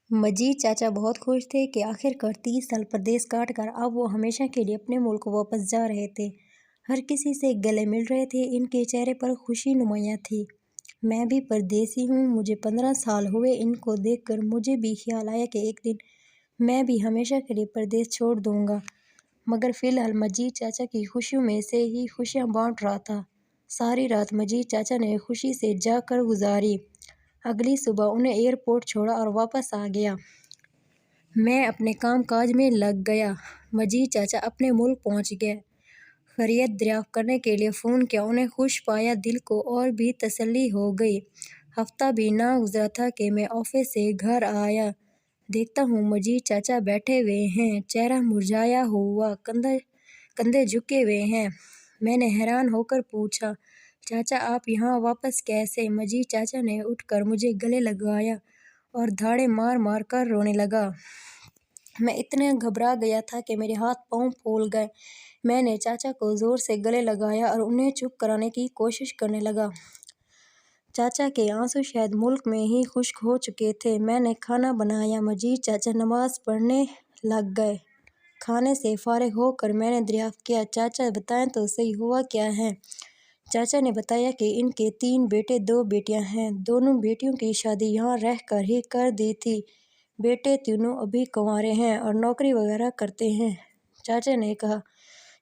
مجید چاچا بہت خوش تھے کہ آخرکار 30 سال پردیس کاٹ کر اب وہ ہمیشہ کے لیے اپنے ملک واپس جا رہے تھے۔ ہر کسی سے گلے مل رہے تھے، ان کے چہرے پر خوشی نمایاں تھی۔ میں بھی پردیسی ہوں، مجھے 15 سال ہوئے ان کو دیکھ کر مجھے بھی خیال آیا کہ ایک دن میں بھی ہمیشہ کے لیے پردیس چھوڑ دوں گا، مگر فی الحال مجید چاچا کی خوشیوں میں سے ہی خوشیاں بانٹ رہا تھا۔ ساری رات مجید چاچا نے خوشی سے جا کر گزاری۔ اگلی صبح انہیں ایئرپورٹ چھوڑا اور واپس آ گیا۔ میں اپنے کام کاج میں لگ گیا۔ مجید چاچا اپنے ملک پہنچ گئے۔ خیریت دریافت کرنے کے لیے فون کیا، انہیں خوش پایا، دل کو اور بھی تسلی ہو گئی۔ ہفتہ بھی نہ گزرا تھا کہ میں آفس سے گھر آیا۔ دیکھتا ہوں مجید چاچا بیٹھے ہوئے ہیں، چہرہ مرجھایا ہوا، کندھے جھکے ہوئے ہیں۔ میں نے حیران ہو کر پوچھا، چاچا آپ یہاں واپس کیسے؟ مجید چاچا نے اٹھ کر مجھے گلے لگایا اور دھاڑیں مار مار کر رونے لگا۔ میں اتنا گھبرا گیا تھا کہ میرے ہاتھ پاؤں پھول گئے۔ میں نے چاچا کو زور سے گلے لگایا اور انہیں چپ کرانے کی کوشش کرنے لگا۔ چاچا کے آنسو شاید ملک میں ہی خشک ہو چکے تھے۔ میں نے کھانا بنایا، مجید چاچا نماز پڑھنے لگ گئے۔ کھانے سے فارغ ہو کر میں نے دریافت کیا، چاچا بتائیں تو صحیح ہوا کیا ہے؟ چاچا نے بتایا کہ ان کے 3 بیٹے 2 بیٹیاں ہیں۔ دونوں بیٹیوں کی شادی یہاں رہ کر ہی کر دی تھی۔ بیٹے تینوں ابھی کنوارے ہیں اور نوکری وغیرہ کرتے ہیں۔ چاچا نے کہا،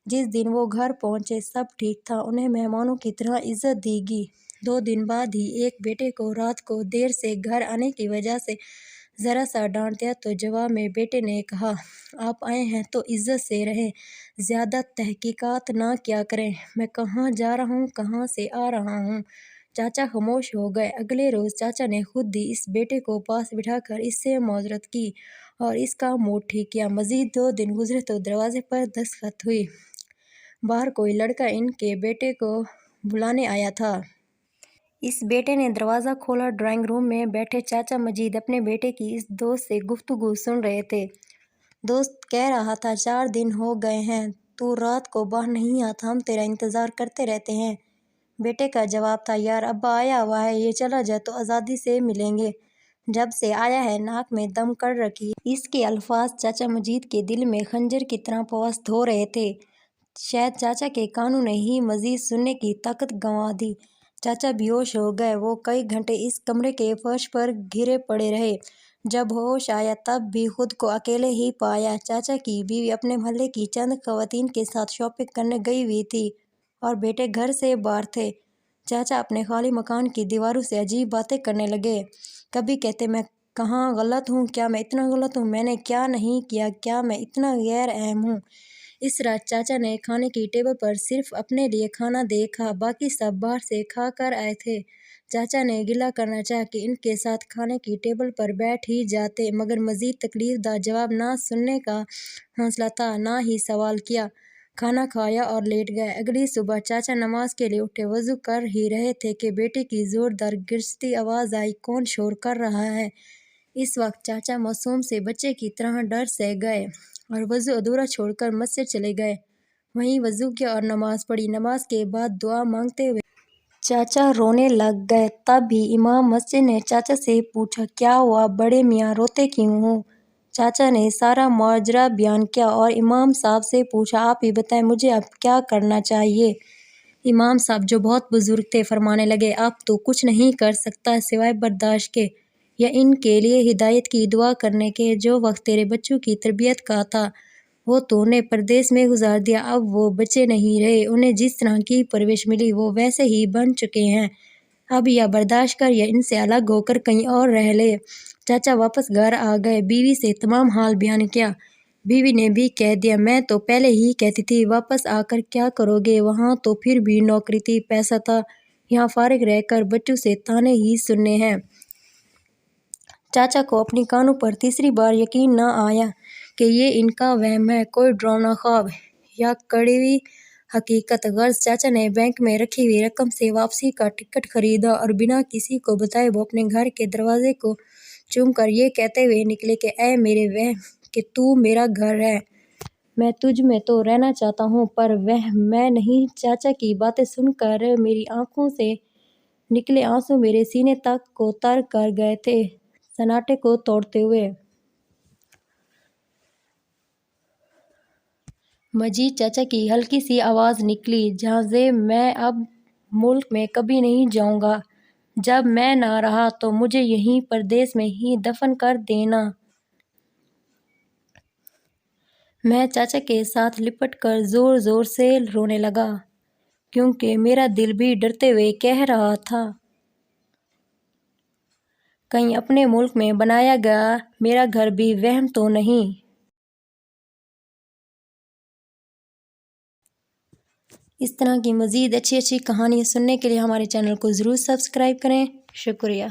جس دن وہ گھر پہنچے سب ٹھیک تھا، انہیں مہمانوں کی طرح عزت دی گئی۔ 2 دن بعد ہی ایک بیٹے کو رات کو دیر سے گھر آنے کی وجہ سے ذرا سا ڈانٹ دیا تو جواب میں بیٹے نے کہا، آپ آئے ہیں تو عزت سے رہیں، زیادہ تحقیقات نہ کیا کریں۔ میں کہاں جا رہا ہوں، کہاں سے آ رہا ہوں؟ چاچا خاموش ہو گئے۔ اگلے روز چاچا نے خود ہی اس بیٹے کو پاس بٹھا کر اس سے معذرت کی اور اس کا موڈ ٹھیک کیا۔ مزید 2 دن گزرے تو دروازے پر دستخط ہوئی۔ باہر کوئی لڑکا ان کے بیٹے کو بلانے آیا تھا۔ اس بیٹے نے دروازہ کھولا۔ ڈرائنگ روم میں بیٹھے چاچا مجید اپنے بیٹے کی اس دوست سے گفتگو سن رہے تھے۔ دوست کہہ رہا تھا، 4 دن ہو گئے ہیں تو رات کو باہر نہیں آتا، ہم تیرا انتظار کرتے رہتے ہیں۔ بیٹے کا جواب تھا، یار ابا آیا ہوا ہے، یہ چلا جائے تو آزادی سے ملیں گے، جب سے آیا ہے ناک میں دم کر رکھی ہے۔ اس کے الفاظ چاچا مجید کے دل میں خنجر کی طرح پیوست ہو رہے تھے۔ شاید چاچا کے کانوں نے ہی مزید سننے کی طاقت گنوا دی۔ چاچا بے ہوش ہو گئے۔ وہ کئی گھنٹے اس کمرے کے فرش پر گرے پڑے رہے۔ جب ہوش آیا تب بھی خود کو اکیلے ہی پایا۔ چاچا کی بیوی اپنے محلے کی چند خواتین کے ساتھ شاپنگ کرنے گئی ہوئی تھی اور بیٹے گھر سے باہر تھے۔ چاچا اپنے خالی مکان کی دیواروں سے عجیب باتیں کرنے لگے۔ کبھی کہتے، میں کہاں غلط ہوں؟ کیا میں اتنا غلط ہوں؟ میں نے کیا نہیں کیا؟ کیا میں اتنا غیر اہم ہوں؟ اس رات چاچا نے کھانے کی ٹیبل پر صرف اپنے لیے کھانا دیکھا، باقی سب باہر سے کھا کر آئے تھے۔ چاچا نے گلہ کرنا چاہا کہ ان کے ساتھ کھانے کی ٹیبل پر بیٹھ ہی جاتے، مگر مزید تکلیف دہ جواب نہ سننے کا حوصلہ تھا، نہ ہی سوال کیا۔ کھانا کھایا اور لیٹ گئے۔ اگلی صبح چاچا نماز کے لیے اٹھے، وضو کر ہی رہے تھے کہ بیٹے کی زوردار گرجتی آواز آئی، کون شور کر رہا ہے؟ اس وقت چاچا معصوم سے بچے کی طرح ڈر سے گئے اور وضو ادھورا چھوڑ کر مسجد چلے گئے۔ وہیں وضو کیا اور نماز پڑھی۔ نماز کے بعد دعا مانگتے ہوئے چاچا رونے لگ گئے۔ تب ہی امام مسجد نے چاچا سے پوچھا، کیا ہوا بڑے میاں، روتے کیوں ہو؟ چاچا نے سارا ماجرا بیان کیا اور امام صاحب سے پوچھا، آپ ہی بتائیں مجھے اب کیا کرنا چاہیے؟ امام صاحب جو بہت بزرگ تھے فرمانے لگے، اب تو کچھ نہیں کر سکتا سوائے برداشت کے یا ان کے لیے ہدایت کی دعا کرنے کے۔ جو وقت تیرے بچوں کی تربیت کا تھا وہ تو نے پردیس میں گزار دیا، اب وہ بچے نہیں رہے، انہیں جس طرح کی پرورش ملی وہ ویسے ہی بن چکے ہیں، اب یا برداشت کر یا ان سے الگ ہو کر کہیں اور رہ لے۔ چاچا واپس گھر آ گئے، بیوی سے تمام حال بیان کیا۔ بیوی نے بھی کہہ دیا، میں تو پہلے ہی کہتی تھی، واپس آ کر کیا کرو گے؟ وہاں تو پھر بھی نوکری تھی، پیسہ تھا، یہاں فارغ رہ کر بچوں سے طعنے ہی سننے ہیں۔ چاچا کو اپنی کانوں پر تیسری بار یقین نہ آیا کہ یہ ان کا وہم ہے، کوئی ڈراؤنا خواب یا کڑوی حقیقت۔ غرض چاچا نے بینک میں رکھی ہوئی رقم سے واپسی کا ٹکٹ خریدا اور بنا کسی کو بتائے وہ اپنے گھر کے دروازے کو چوم کر یہ کہتے ہوئے نکلے کہ اے میرے وہم کہ تو میرا گھر ہے، میں تجھ میں تو رہنا چاہتا ہوں پر وہم میں نہیں۔ چاچا کی باتیں سن کر میری آنکھوں سے نکلے آنسو میرے سینے تک کو تر کر گئے تھے۔ سناٹے کو توڑتے ہوئے۔ مجید چاچا کی ہلکی سی آواز نکلی، جہازے میں اب ملک میں کبھی نہیں جاؤں گا۔ جب میں نہ رہا تو مجھے یہیں پردیس میں ہی دفن کر دینا۔ میں چاچا کے ساتھ لپٹ کر زور زور سے رونے لگا، کیونکہ میرا دل بھی ڈرتے ہوئے کہہ رہا تھا، کہیں اپنے ملک میں بنایا گیا میرا گھر بھی وہم تو نہیں۔ اس طرح کی مزید اچھی کہانیاں سننے کے لیے ہمارے چینل کو ضرور سبسکرائب کریں۔ شکریہ۔